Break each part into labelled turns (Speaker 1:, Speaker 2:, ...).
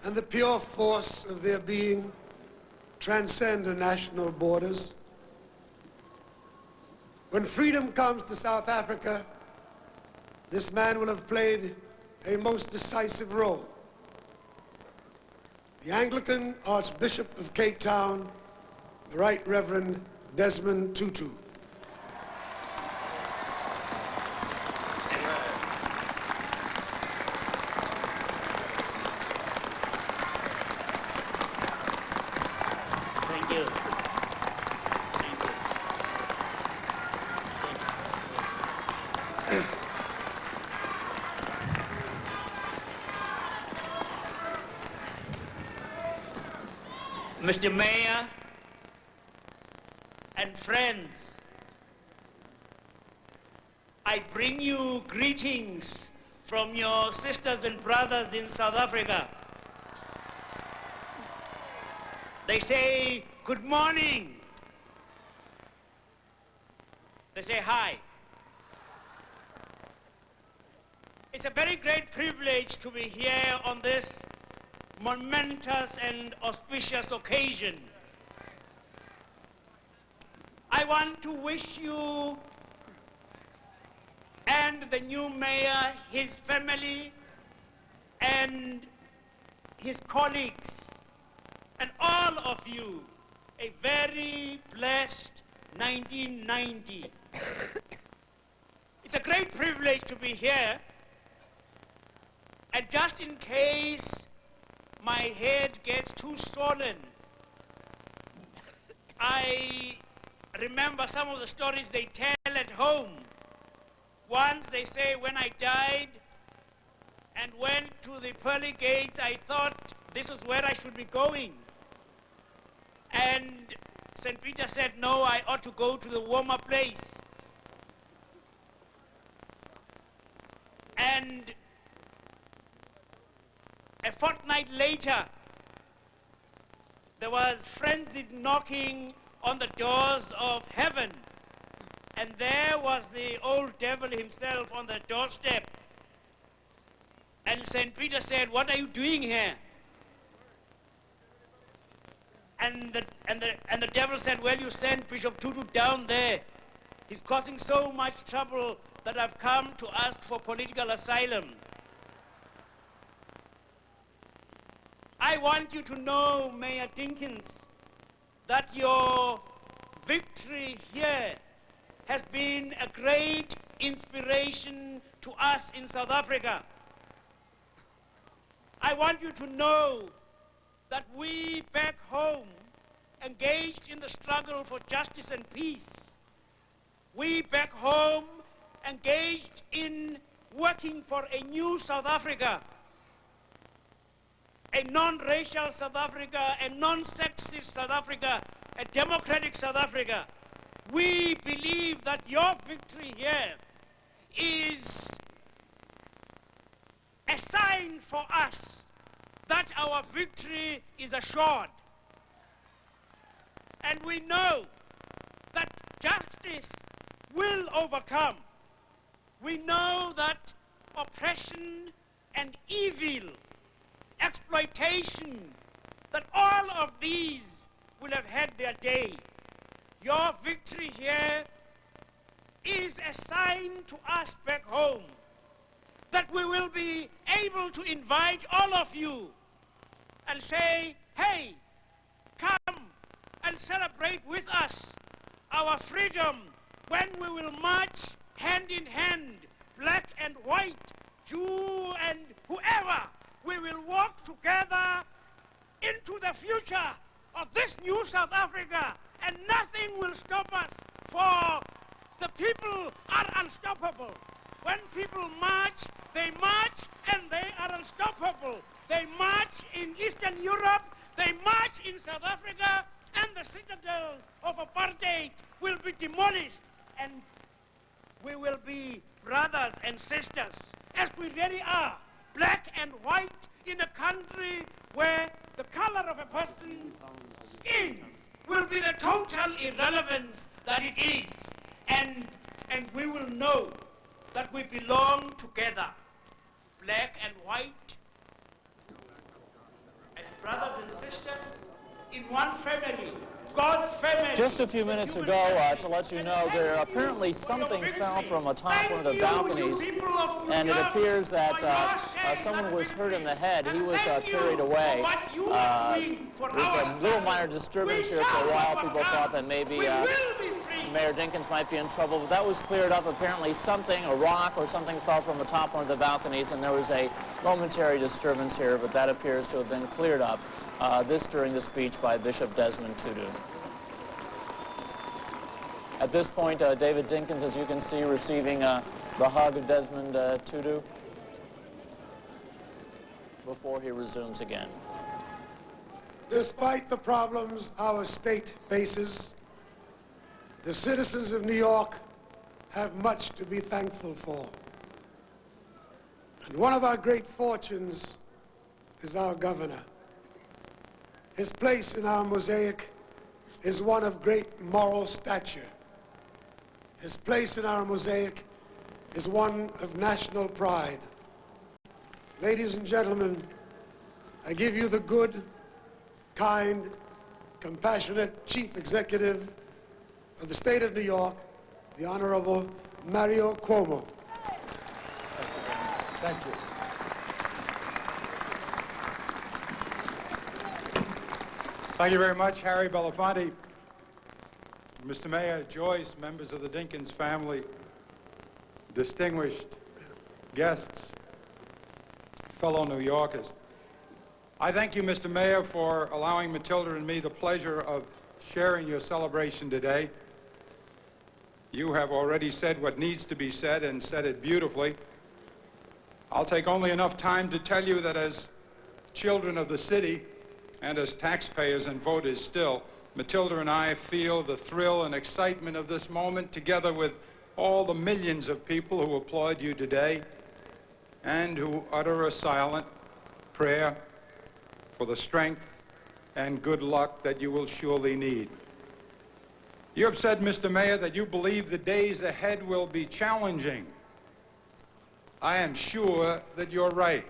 Speaker 1: and the pure force of their being transcend national borders. When freedom comes to South Africa, this man will have played a most decisive role. The Anglican Archbishop of Cape Town, the Right Reverend Desmond Tutu.
Speaker 2: Thank you. Mr. Mayor and friends, I bring you greetings from your sisters and brothers in South Africa. They say good morning. They say hi. It's a very great privilege to be here on this momentous and auspicious occasion. I want to wish you and the new mayor, his family, and his colleagues, and all of you, a very blessed 1990. It's a great privilege to be here, and just in case my head gets too swollen, I remember some of the stories they tell at home. Once they say, when I died and went to the pearly gates, I thought this is where I should be going. And St. Peter said, no, I ought to go to the warmer place. And a fortnight later, there was frenzied knocking on the doors of heaven, and there was the old devil himself on the doorstep. And St. Peter said, what are you doing here? And the devil said, well, you sent Bishop Tutu down there. He's causing so much trouble that I've come to ask for political asylum. I want you to know, Mayor Dinkins, that your victory here has been a great inspiration to us in South Africa. I want you to know that we back home, engaged in the struggle for justice and peace, we back home engaged in working for a new South Africa, a non-racial South Africa, a non-sexist South Africa, a democratic South Africa. We believe that your victory here is a sign for us that our victory is assured. And we know that justice will overcome. We know that oppression and evil, exploitation, that all of these will have had their day. Your victory here is a sign to us back home that we will be able to invite all of you and say, hey, come and celebrate with us our freedom when we will march hand in hand, black and white, Jew and whoever. We will walk together into the future of this new South Africa, and nothing will stop us, for the people are unstoppable. When people march, and they are unstoppable. They march in Eastern Europe, they march in South Africa, and the citadels of apartheid will be demolished, and we will be brothers and sisters, as we really are, black and white, in a country where the color of a person's skin will be the total irrelevance that it is, and we will know that we belong together, black and white, and sisters in one family, God's family.
Speaker 3: Just a few minutes ago, to let you know, there apparently something fell from atop one of the balconies, and it appears that someone was hurt in the head. He was carried away. There's a little minor disturbance here for a while. People thought that maybe Mayor Dinkins might be in trouble, but that was cleared up. Apparently something, a rock or something, fell from atop one of the balconies, and there was a momentary disturbance here, but that appears to have been cleared up. This during the speech by Bishop Desmond Tutu. At this point, David Dinkins, as you can see, receiving the hug of Desmond Tutu before he resumes again.
Speaker 1: Despite the problems our state faces, the citizens of New York have much to be thankful for. And one of our great fortunes is our governor. His place in our mosaic is one of great moral stature. His place in our mosaic is one of national pride. Ladies and gentlemen, I give you the good, kind, compassionate Chief Executive of the state of New York, the Honorable Mario Cuomo.
Speaker 4: Thank you. Thank you very much, Harry Belafonte. Mr. Mayor, Joyce, members of the Dinkins family, distinguished guests, fellow New Yorkers. I thank you, Mr. Mayor, for allowing Matilda and me the pleasure of sharing your celebration today. You have already said what needs to be said and said it beautifully. I'll take only enough time to tell you that as children of the city and as taxpayers and voters still, Matilda and I feel the thrill and excitement of this moment together with all the millions of people who applaud you today and who utter a silent prayer for the strength and good luck that you will surely need. You have said, Mr. Mayor, that you believe the days ahead will be challenging. I am sure that you're right.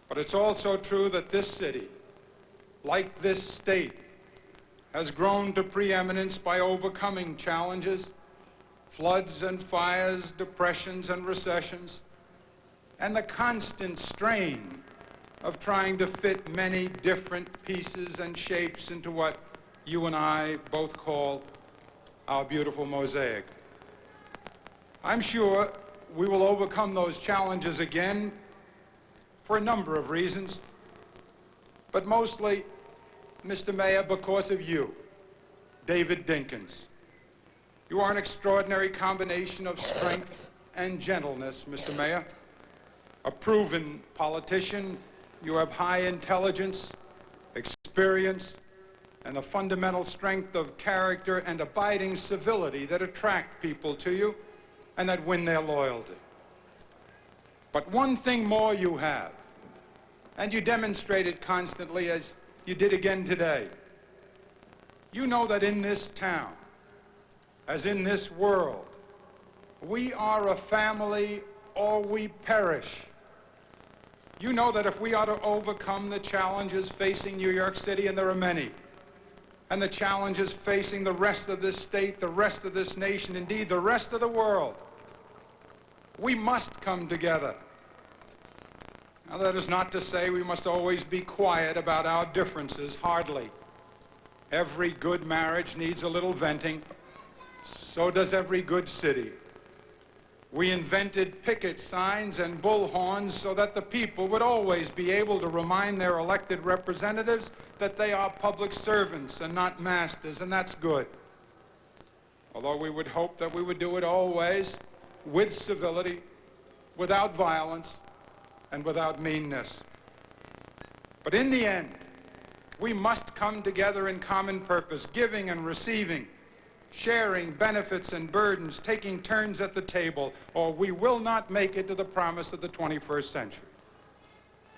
Speaker 4: But it's also true that this city, like this state, has grown to preeminence by overcoming challenges, floods and fires, depressions and recessions, and the constant strain of trying to fit many different pieces and shapes into what you and I both call our beautiful mosaic. I'm sure we will overcome those challenges again for a number of reasons, but mostly, Mr. Mayor, because of you, David Dinkins. You are an extraordinary combination of strength and gentleness, Mr. Mayor. A proven politician, you have high intelligence, experience, and a fundamental strength of character and abiding civility that attract people to you and that win their loyalty. But one thing more you have, and you demonstrate it constantly as you did again today. You know that in this town, as in this world, we are a family or we perish. You know that if we are to overcome the challenges facing New York City, and there are many, and the challenges facing the rest of this state, the rest of this nation, indeed the rest of the world, we must come together. Now, that is not to say we must always be quiet about our differences, hardly. Every good marriage needs a little venting. So does every good city. We invented picket signs and bullhorns so that the people would always be able to remind their elected representatives that they are public servants and not masters, and that's good. Although we would hope that we would do it always with civility, without violence, and without meanness. But in the end, we must come together in common purpose, giving and receiving, sharing benefits and burdens, taking turns at the table, or we will not make it to the promise of the 21st century.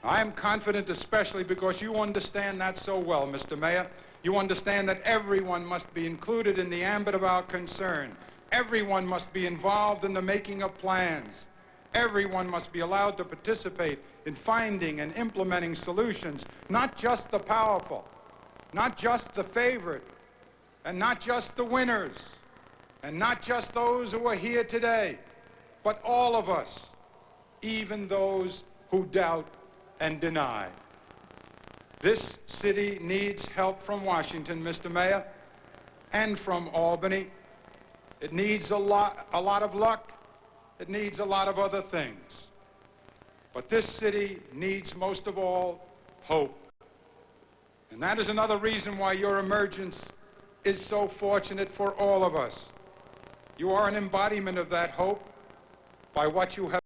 Speaker 4: I am confident, especially because you understand that so well, Mr. Mayor. You understand that everyone must be included in the ambit of our concern. Everyone must be involved in the making of plans. Everyone must be allowed to participate in finding and implementing solutions, not just the powerful, not just the favored, and not just the winners, and not just those who are here today, but all of us, even those who doubt and deny. This city needs help from Washington, Mr. Mayor, and from Albany. It needs a lot of luck. It needs a lot of other things. But this city needs most of all hope. And that is another reason why your emergence is so fortunate for all of us. You are an embodiment of that hope by what you have